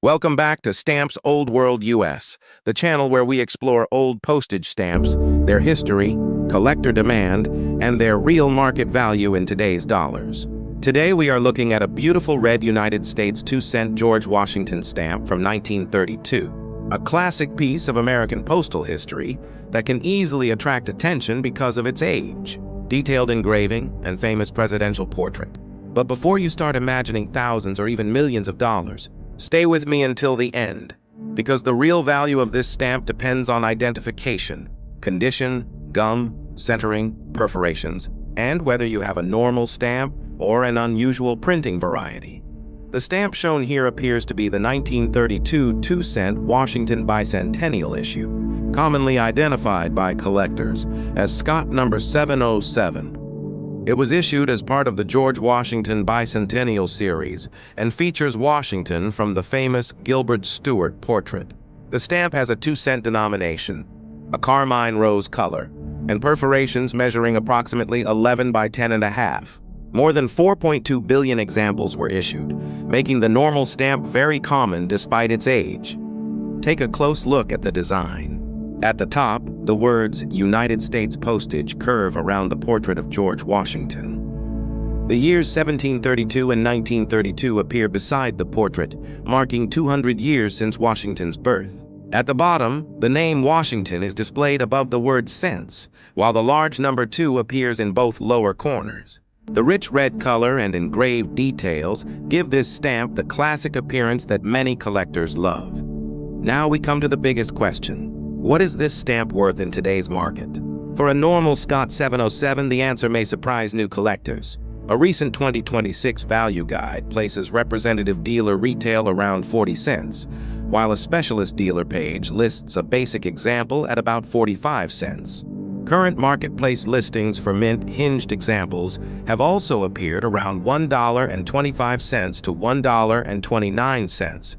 Welcome back to Stamps Old World US, the channel where we explore old postage stamps, their history, collector demand, and their real market value in today's dollars. Today we are looking at a beautiful red United States 2-cent George Washington stamp from 1932, a classic piece of American postal history that can easily attract attention because of its age, detailed engraving, and famous presidential portrait. But before you start imagining thousands or even millions of dollars, stay with me until the end, because the real value of this stamp depends on identification, condition, gum, centering, perforations, and whether you have a normal stamp or an unusual printing variety. The stamp shown here appears to be the 1932 2-cent Washington bicentennial issue, commonly identified by collectors as Scott number 707. It was issued as part of the George Washington Bicentennial series and features Washington from the famous Gilbert Stuart portrait. The stamp has a 2-cent denomination, a carmine rose color, and perforations measuring approximately 11 by 10.5. More than 4.2 billion examples were issued, making the normal stamp very common despite its age. Take a close look at the design. At the top, the words United States Postage curve around the portrait of George Washington. The years 1732 and 1932 appear beside the portrait, marking 200 years since Washington's birth. At the bottom, the name Washington is displayed above the word cents, while the large number 2 appears in both lower corners. The rich red color and engraved details give this stamp the classic appearance that many collectors love. Now we come to the biggest question. What is this stamp worth in today's market? For a normal Scott 707, the answer may surprise new collectors. A recent 2026 value guide places representative dealer retail around 40 cents, while a specialist dealer page lists a basic example at about 45 cents. Current marketplace listings for mint hinged examples have also appeared around $1.25 to $1.29.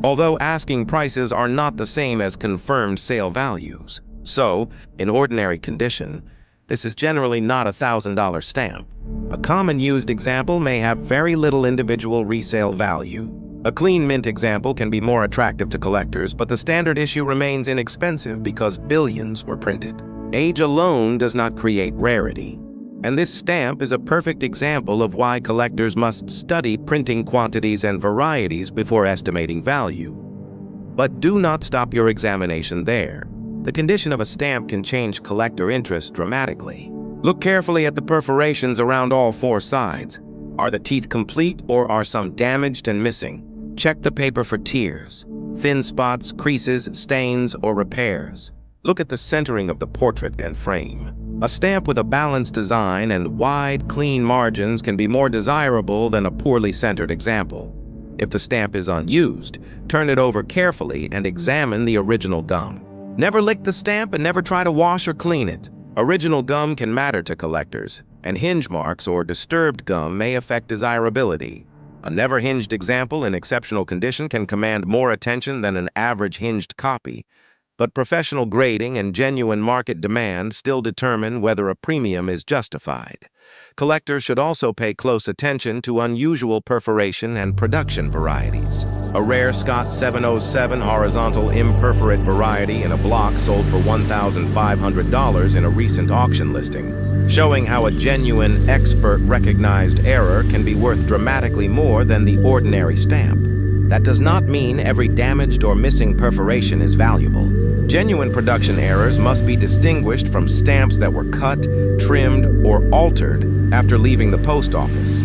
Although asking prices are not the same as confirmed sale values. So, in ordinary condition, this is generally not a $1,000 stamp. A common used example may have very little individual resale value. A clean mint example can be more attractive to collectors, but the standard issue remains inexpensive because billions were printed. Age alone does not create rarity. And this stamp is a perfect example of why collectors must study printing quantities and varieties before estimating value. But do not stop your examination there. The condition of a stamp can change collector interest dramatically. Look carefully at the perforations around all 4 sides. Are the teeth complete or are some damaged and missing? Check the paper for tears, thin spots, creases, stains, or repairs. Look at the centering of the portrait and frame. A stamp with a balanced design and wide, clean margins can be more desirable than a poorly centered example. If the stamp is unused, turn it over carefully and examine the original gum. Never lick the stamp and never try to wash or clean it. Original gum can matter to collectors, and hinge marks or disturbed gum may affect desirability. A never hinged example in exceptional condition can command more attention than an average hinged copy. But professional grading and genuine market demand still determine whether a premium is justified. Collectors should also pay close attention to unusual perforation and production varieties. A rare Scott 707 horizontal imperforate variety in a block sold for $1,500 in a recent auction listing, showing how a genuine, expert-recognized error can be worth dramatically more than the ordinary stamp. That does not mean every damaged or missing perforation is valuable. Genuine production errors must be distinguished from stamps that were cut, trimmed, or altered after leaving the post office.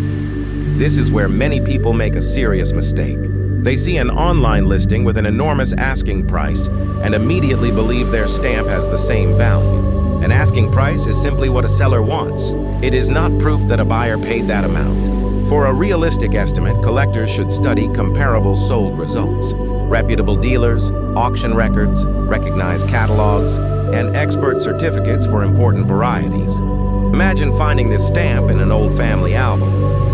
This is where many people make a serious mistake. They see an online listing with an enormous asking price and immediately believe their stamp has the same value. An asking price is simply what a seller wants. It is not proof that a buyer paid that amount. For a realistic estimate, collectors should study comparable sold results, reputable dealers, auction records, recognized catalogs, and expert certificates for important varieties. Imagine finding this stamp in an old family album.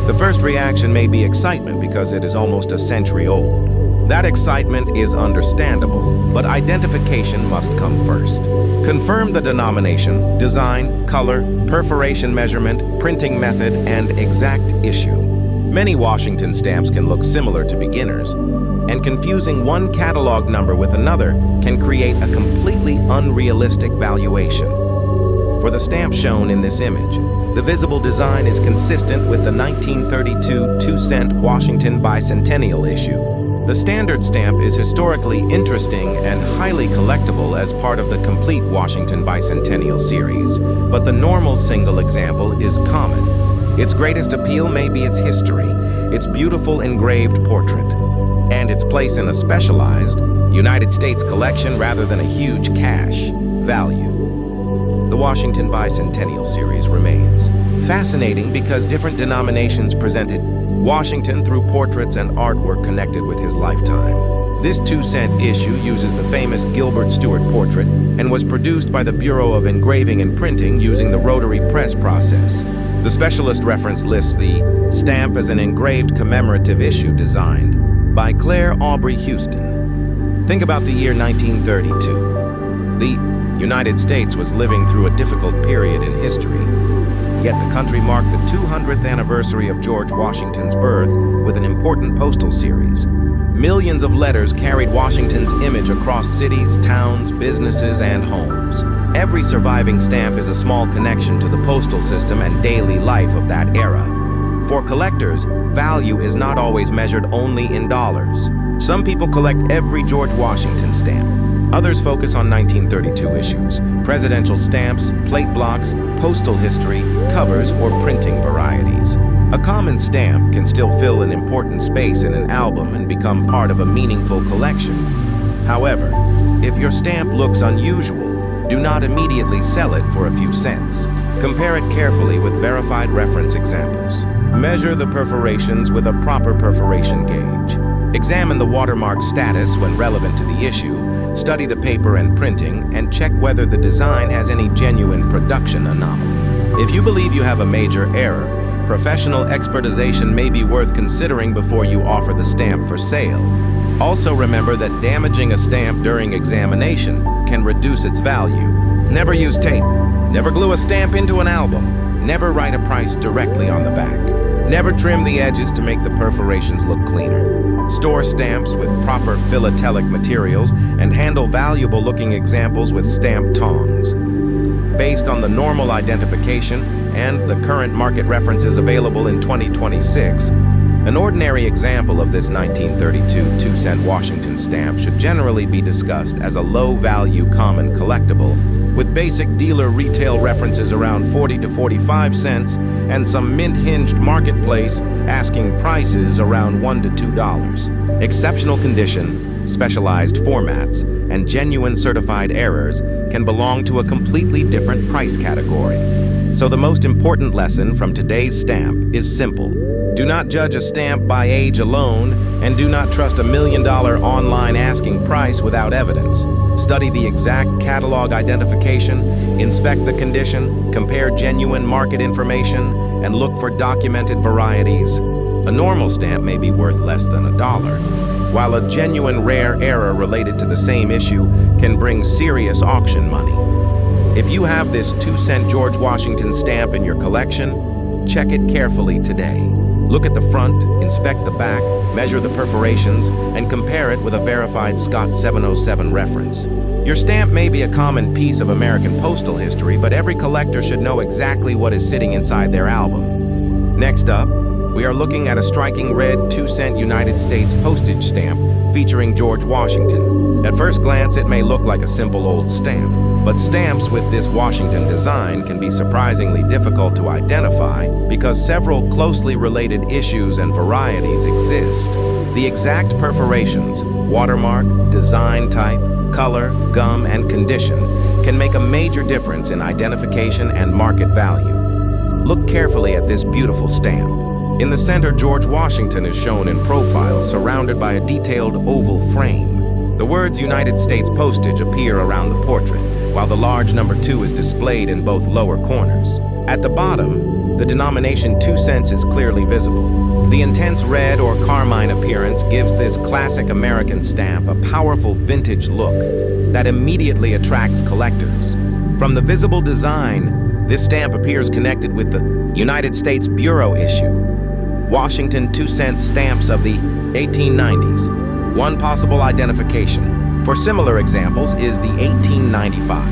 The first reaction may be excitement because it is almost a century old. That excitement is understandable, but identification must come first. Confirm the denomination, design, color, perforation measurement, printing method, and exact issue. Many Washington stamps can look similar to beginners, and confusing one catalog number with another can create a completely unrealistic valuation. For the stamp shown in this image, the visible design is consistent with the 1932 2-cent Washington bicentennial issue. The standard stamp is historically interesting and highly collectible as part of the complete Washington bicentennial series, but the normal single example is common. Its greatest appeal may be its history, its beautiful engraved portrait, and its place in a specialized United States collection rather than a huge cash value. The Washington bicentennial series remains fascinating because different denominations presented Washington through portraits and artwork connected with his lifetime. This 2-cent issue uses the famous Gilbert Stuart portrait and was produced by the Bureau of Engraving and Printing using the rotary press process. The specialist reference lists the stamp as an engraved commemorative issue designed by Claire Aubrey Houston. Think about the year 1932. The United States was living through a difficult period in history. Yet the country marked the 200th anniversary of George Washington's birth with an important postal series. Millions of letters carried Washington's image across cities, towns, businesses, and homes. Every surviving stamp is a small connection to the postal system and daily life of that era. For collectors, value is not always measured only in dollars. Some people collect every George Washington stamp. Others focus on 1932 issues, presidential stamps, plate blocks, postal history, covers, or printing varieties. A common stamp can still fill an important space in an album and become part of a meaningful collection. However, if your stamp looks unusual, do not immediately sell it for a few cents. Compare it carefully with verified reference examples. Measure the perforations with a proper perforation gauge. Examine the watermark status when relevant to the issue. Study the paper and printing, and check whether the design has any genuine production anomaly. If you believe you have a major error, professional expertization may be worth considering before you offer the stamp for sale. Also remember that damaging a stamp during examination can reduce its value. Never use tape. Never glue a stamp into an album. Never write a price directly on the back. Never trim the edges to make the perforations look cleaner. Store stamps with proper philatelic materials and handle valuable-looking examples with stamp tongs. Based on the normal identification and the current market references available in 2026, an ordinary example of this 1932 2-cent Washington stamp should generally be discussed as a low-value common collectible, with basic dealer retail references around 40 to 45 cents and some mint-hinged marketplace asking prices around $1 to $2. Exceptional condition, specialized formats, and genuine certified errors can belong to a completely different price category. So the most important lesson from today's stamp is simple. Do not judge a stamp by age alone, and do not trust $1 million online asking price without evidence. Study the exact catalog identification, inspect the condition, compare genuine market information, and look for documented varieties. A normal stamp may be worth less than $1, while a genuine rare error related to the same issue can bring serious auction money. If you have this 2-cent George Washington stamp in your collection, check it carefully today. Look at the front, inspect the back, measure the perforations, and compare it with a verified Scott 707 reference. Your stamp may be a common piece of American postal history, but every collector should know exactly what is sitting inside their album. Next up, we are looking at a striking red 2-cent United States postage stamp featuring George Washington. At first glance, it may look like a simple old stamp, but stamps with this Washington design can be surprisingly difficult to identify because several closely related issues and varieties exist. The exact perforations, watermark, design type, color, gum, and condition can make a major difference in identification and market value. Look carefully at this beautiful stamp. In the center, George Washington is shown in profile, surrounded by a detailed oval frame. The words United States Postage appear around the portrait, while the large number 2 is displayed in both lower corners. At the bottom, the denomination 2 cents is clearly visible. The intense red or carmine appearance gives this classic American stamp a powerful vintage look that immediately attracts collectors. From the visible design, this stamp appears connected with the United States Bureau issue, Washington 2-cent stamps of the 1890s, One possible identification for similar examples is the 1895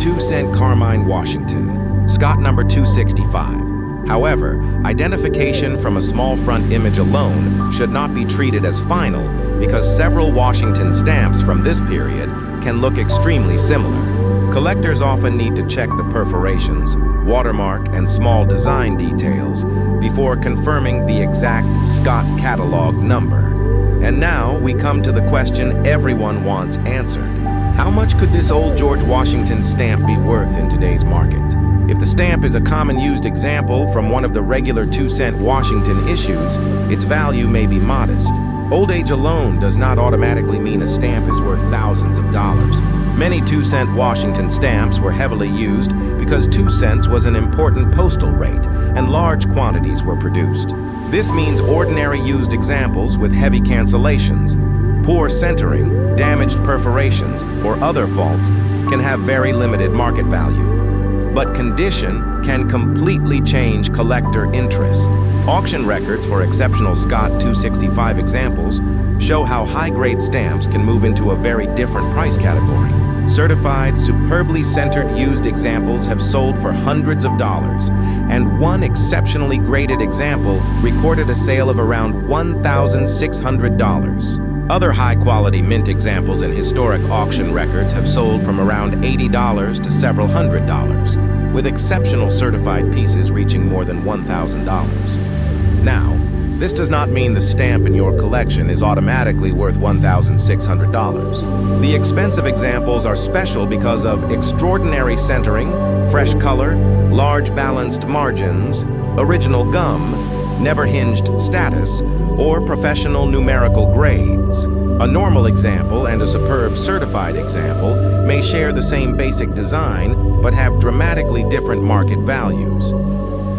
2-cent Carmine Washington, Scott number 265. However, identification from a small front image alone should not be treated as final because several Washington stamps from this period can look extremely similar. Collectors often need to check the perforations, watermark, and small design details before confirming the exact Scott catalog number. And now we come to the question everyone wants answered. How much could this old George Washington stamp be worth in today's market? If the stamp is a common used example from one of the regular 2-cent Washington issues, its value may be modest. Old age alone does not automatically mean a stamp is worth thousands of dollars. Many 2-cent Washington stamps were heavily used because 2 cents was an important postal rate and large quantities were produced. This means ordinary used examples with heavy cancellations, poor centering, damaged perforations, or other faults can have very limited market value. But condition can completely change collector interest. Auction records for exceptional Scott 265 examples show how high-grade stamps can move into a very different price category. Certified, superbly centered used examples have sold for hundreds of dollars, and one exceptionally graded example recorded a sale of around $1,600. Other high-quality mint examples in historic auction records have sold from around $80 to several $100s, with exceptional certified pieces reaching more than $1,000. Now, this does not mean the stamp in your collection is automatically worth $1,600. The expensive examples are special because of extraordinary centering, fresh color, large balanced margins, original gum, never hinged status, or professional numerical grades. A normal example and a superb certified example may share the same basic design but have dramatically different market values.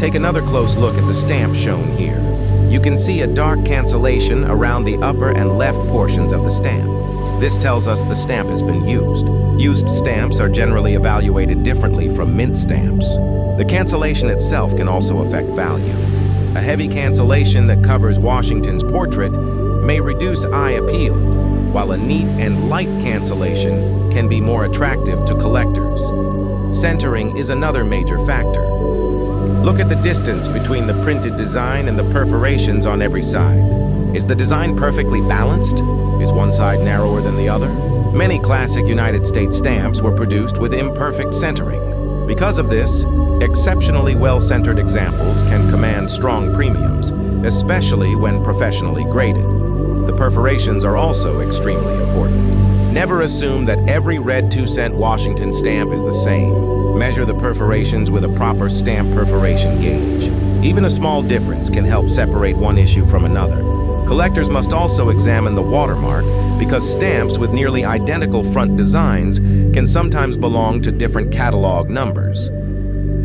Take another close look at the stamp shown here. You can see a dark cancellation around the upper and left portions of the stamp. This tells us the stamp has been used. Used stamps are generally evaluated differently from mint stamps. The cancellation itself can also affect value. A heavy cancellation that covers Washington's portrait may reduce eye appeal, while a neat and light cancellation can be more attractive to collectors. Centering is another major factor. Look at the distance between the printed design and the perforations on every side. Is the design perfectly balanced? Is one side narrower than the other? Many classic United States stamps were produced with imperfect centering. Because of this, exceptionally well-centered examples can command strong premiums, especially when professionally graded. The perforations are also extremely important. Never assume that every red 2-cent Washington stamp is the same. Measure the perforations with a proper stamp perforation gauge. Even a small difference can help separate one issue from another. Collectors must also examine the watermark because stamps with nearly identical front designs can sometimes belong to different catalog numbers.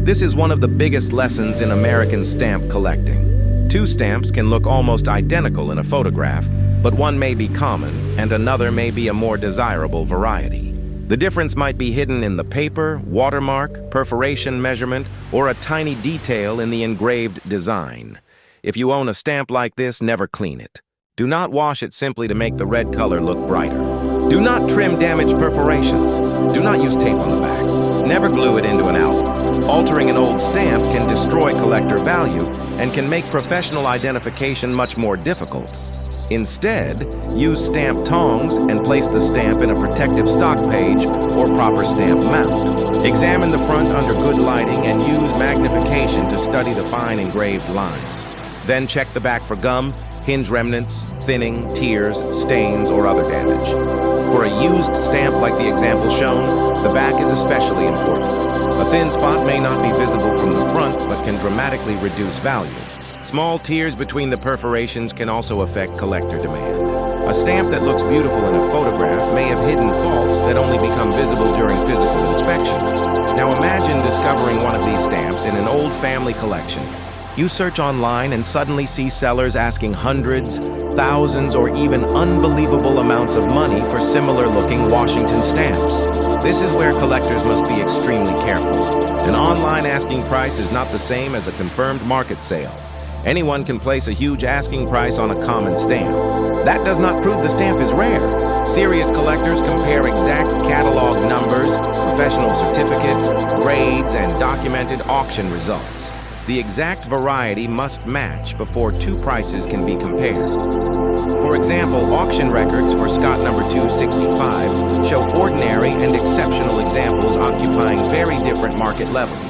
This is one of the biggest lessons in American stamp collecting. 2 stamps can look almost identical in a photograph, but one may be common and another may be a more desirable variety. The difference might be hidden in the paper, watermark, perforation measurement, or a tiny detail in the engraved design. If you own a stamp like this, never clean it. Do not wash it simply to make the red color look brighter. Do not trim damaged perforations. Do not use tape on the back. Never glue it into an album. Altering an old stamp can destroy collector value and can make professional identification much more difficult. Instead, use stamp tongs and place the stamp in a protective stock page or proper stamp mount. Examine the front under good lighting and use magnification to study the fine engraved lines. Then check the back for gum, hinge remnants, thinning, tears, stains, or other damage. For a used stamp like the example shown, the back is especially important. A thin spot may not be visible from the front, but can dramatically reduce value. Small tears between the perforations can also affect collector demand. A stamp that looks beautiful in a photograph may have hidden faults that only become visible during physical inspection. Now imagine discovering one of these stamps in an old family collection. You search online and suddenly see sellers asking hundreds, thousands, or even unbelievable amounts of money for similar-looking Washington stamps. This is where collectors must be extremely careful. An online asking price is not the same as a confirmed market sale. Anyone can place a huge asking price on a common stamp. That does not prove the stamp is rare. Serious collectors compare exact catalog numbers, professional certificates, grades, and documented auction results. The exact variety must match before two prices can be compared. For example, auction records for Scott number 265 show ordinary and exceptional examples occupying very different market levels.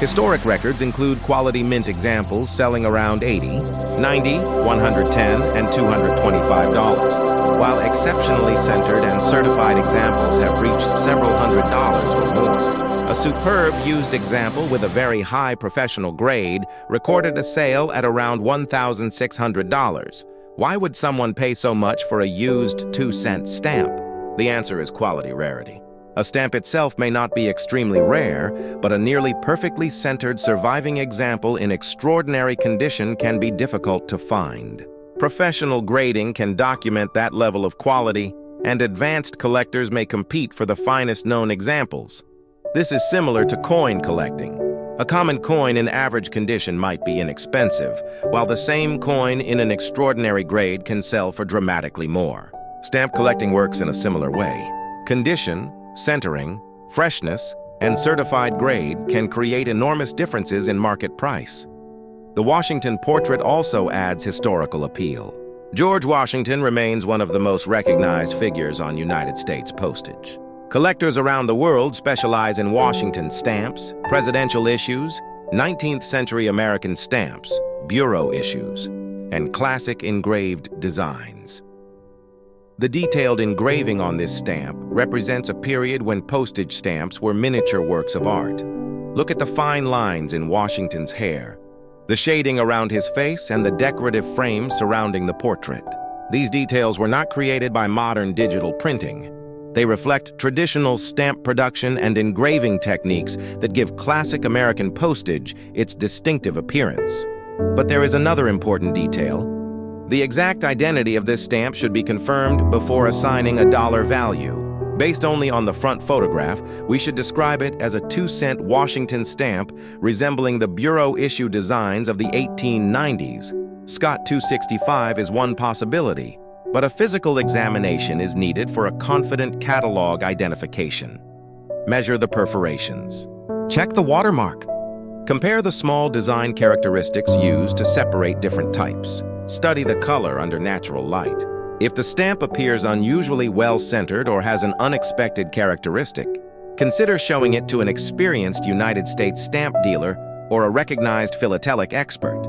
Historic records include quality mint examples selling around $80, $90, $110, and $225, while exceptionally centered and certified examples have reached several $100s or more. A superb used example with a very high professional grade recorded a sale at around $1,600. Why would someone pay so much for a used 2-cent stamp? The answer is quality rarity. A stamp itself may not be extremely rare, but a nearly perfectly centered surviving example in extraordinary condition can be difficult to find. Professional grading can document that level of quality, and advanced collectors may compete for the finest known examples. This is similar to coin collecting. A common coin in average condition might be inexpensive, while the same coin in an extraordinary grade can sell for dramatically more. Stamp collecting works in a similar way. Condition, centering, freshness, and certified grade can create enormous differences in market price. The Washington portrait also adds historical appeal. George Washington remains one of the most recognized figures on United States postage. Collectors around the world specialize in Washington stamps, presidential issues, 19th century American stamps, bureau issues, and classic engraved designs. The detailed engraving on this stamp represents a period when postage stamps were miniature works of art. Look at the fine lines in Washington's hair, the shading around his face, and the decorative frame surrounding the portrait. These details were not created by modern digital printing. They reflect traditional stamp production and engraving techniques that give classic American postage its distinctive appearance. But there is another important detail. The exact identity of this stamp should be confirmed before assigning a dollar value. Based only on the front photograph, we should describe it as a 2-cent Washington stamp resembling the bureau issue designs of the 1890s. Scott 265 is one possibility, but a physical examination is needed for a confident catalog identification. Measure the perforations. Check the watermark. Compare the small design characteristics used to separate different types. Study the color under natural light. If the stamp appears unusually well-centered or has an unexpected characteristic, consider showing it to an experienced United States stamp dealer or a recognized philatelic expert.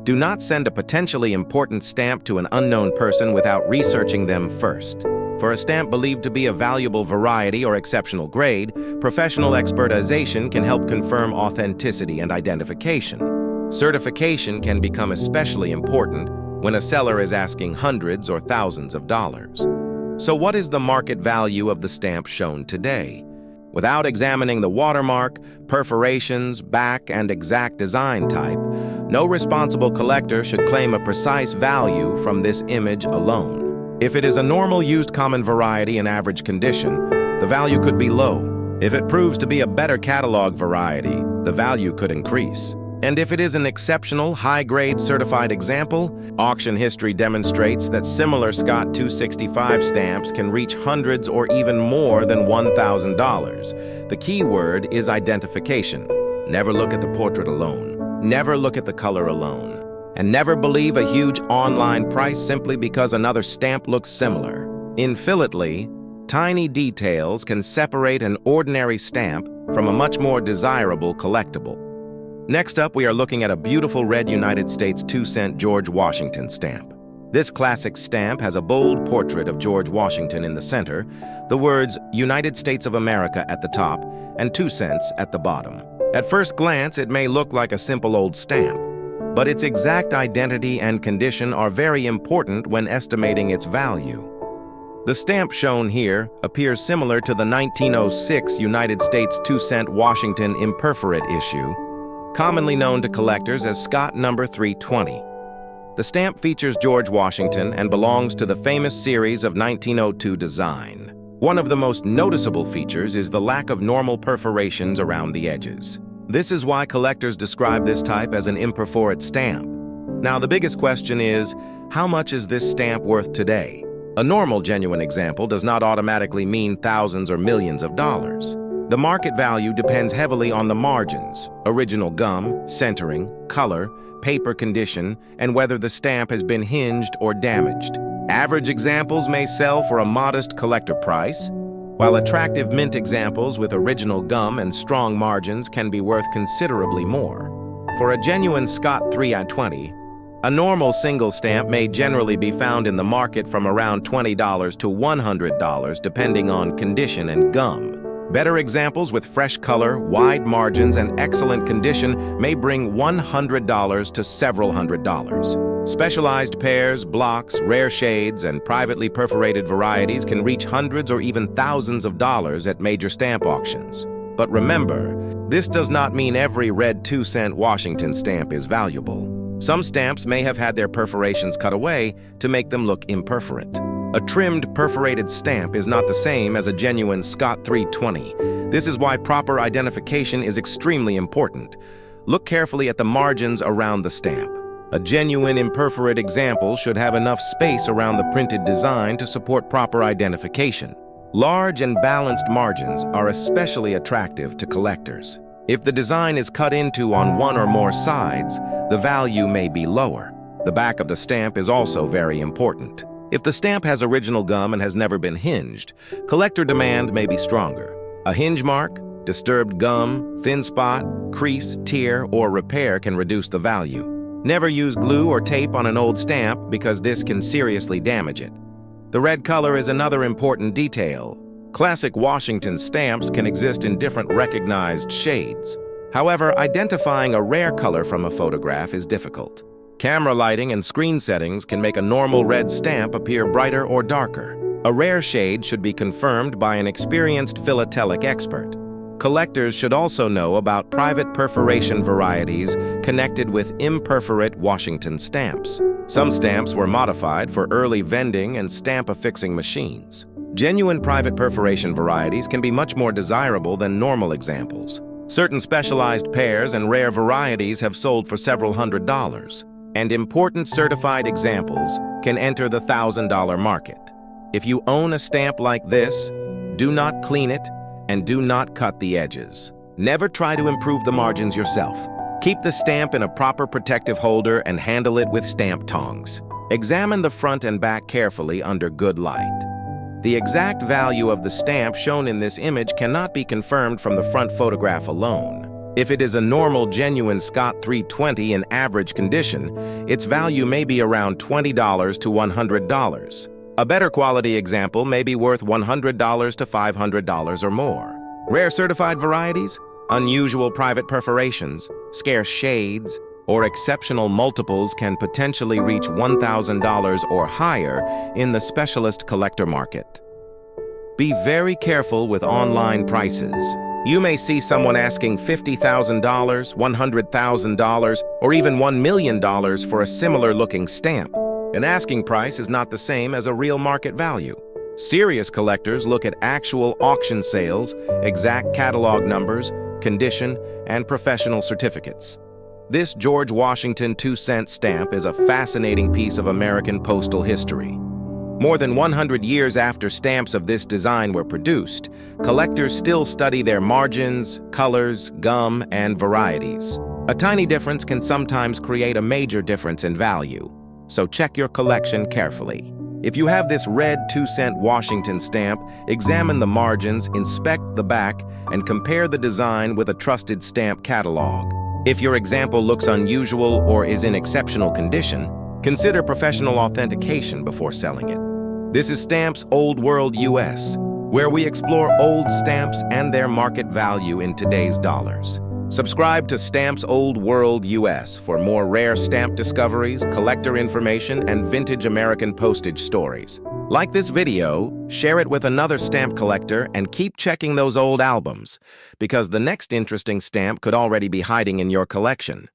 Do not send a potentially important stamp to an unknown person without researching them first. For a stamp believed to be a valuable variety or exceptional grade, professional expertization can help confirm authenticity and identification. Certification can become especially important when a seller is asking hundreds or thousands of dollars. So what is the market value of the stamp shown today? Without examining the watermark, perforations, back, and exact design type, no responsible collector should claim a precise value from this image alone. If it is a normal used common variety in average condition, the value could be low. If it proves to be a better catalog variety, the value could increase. And if it is an exceptional, high-grade certified example, auction history demonstrates that similar Scott 265 stamps can reach hundreds or even more than $1,000. The key word is identification. Never look at the portrait alone. Never look at the color alone. And never believe a huge online price simply because another stamp looks similar. In philately, tiny details can separate an ordinary stamp from a much more desirable collectible. Next up, we are looking at a beautiful red United States 2-cent George Washington stamp. This classic stamp has a bold portrait of George Washington in the center, the words United States of America at the top, and 2 cents at the bottom. At first glance, it may look like a simple old stamp, but its exact identity and condition are very important when estimating its value. The stamp shown here appears similar to the 1906 United States 2-cent Washington imperforate issue, commonly known to collectors as Scott number 320. The stamp features George Washington and belongs to the famous series of 1902 design. One of the most noticeable features is the lack of normal perforations around the edges. This is why collectors describe this type as an imperforate stamp. Now, the biggest question is, how much is this stamp worth today? A normal genuine example does not automatically mean thousands or millions of dollars. The market value depends heavily on the margins, original gum, centering, color, paper condition, and whether the stamp has been hinged or damaged. Average examples may sell for a modest collector price, while attractive mint examples with original gum and strong margins can be worth considerably more. For a genuine Scott 320, a normal single stamp may generally be found in the market from around $20 to $100 depending on condition and gum. Better examples with fresh color, wide margins, and excellent condition may bring $100 to several $100s. Specialized pairs, blocks, rare shades, and privately perforated varieties can reach hundreds or even thousands of dollars at major stamp auctions. But remember, this does not mean every red 2-cent Washington stamp is valuable. Some stamps may have had their perforations cut away to make them look imperforate. A trimmed perforated stamp is not the same as a genuine Scott 320. This is why proper identification is extremely important. Look carefully at the margins around the stamp. A genuine imperforate example should have enough space around the printed design to support proper identification. Large and balanced margins are especially attractive to collectors. If the design is cut into on one or more sides, the value may be lower. The back of the stamp is also very important. If the stamp has original gum and has never been hinged, collector demand may be stronger. A hinge mark, disturbed gum, thin spot, crease, tear, or repair can reduce the value. Never use glue or tape on an old stamp because this can seriously damage it. The red color is another important detail. Classic Washington stamps can exist in different recognized shades. However, identifying a rare color from a photograph is difficult. Camera lighting and screen settings can make a normal red stamp appear brighter or darker. A rare shade should be confirmed by an experienced philatelic expert. Collectors should also know about private perforation varieties connected with imperforate Washington stamps. Some stamps were modified for early vending and stamp affixing machines. Genuine private perforation varieties can be much more desirable than normal examples. Certain specialized pairs and rare varieties have sold for several $100s, and important certified examples can enter the $1,000 market. If you own a stamp like this, do not clean it and do not cut the edges. Never try to improve the margins yourself. Keep the stamp in a proper protective holder and handle it with stamp tongs. Examine the front and back carefully under good light. The exact value of the stamp shown in this image cannot be confirmed from the front photograph alone. If it is a normal, genuine Scott 320 in average condition, its value may be around $20 to $100. A better quality example may be worth $100 to $500 or more. Rare certified varieties, unusual private perforations, scarce shades, or exceptional multiples can potentially reach $1,000 or higher in the specialist collector market. Be very careful with online prices. You may see someone asking $50,000, $100,000, or even $1 million for a similar-looking stamp. An asking price is not the same as a real market value. Serious collectors look at actual auction sales, exact catalog numbers, condition, and professional certificates. This George Washington 2-cent stamp is a fascinating piece of American postal history. More than 100 years after stamps of this design were produced, collectors still study their margins, colors, gum, and varieties. A tiny difference can sometimes create a major difference in value, so check your collection carefully. If you have this red 2-cent Washington stamp, examine the margins, inspect the back, and compare the design with a trusted stamp catalog. If your example looks unusual or is in exceptional condition, consider professional authentication before selling it. This is Stamps Old World US, where we explore old stamps and their market value in today's dollars. Subscribe to Stamps Old World US for more rare stamp discoveries, collector information, and vintage American postage stories. Like this video, share it with another stamp collector, and keep checking those old albums, because the next interesting stamp could already be hiding in your collection.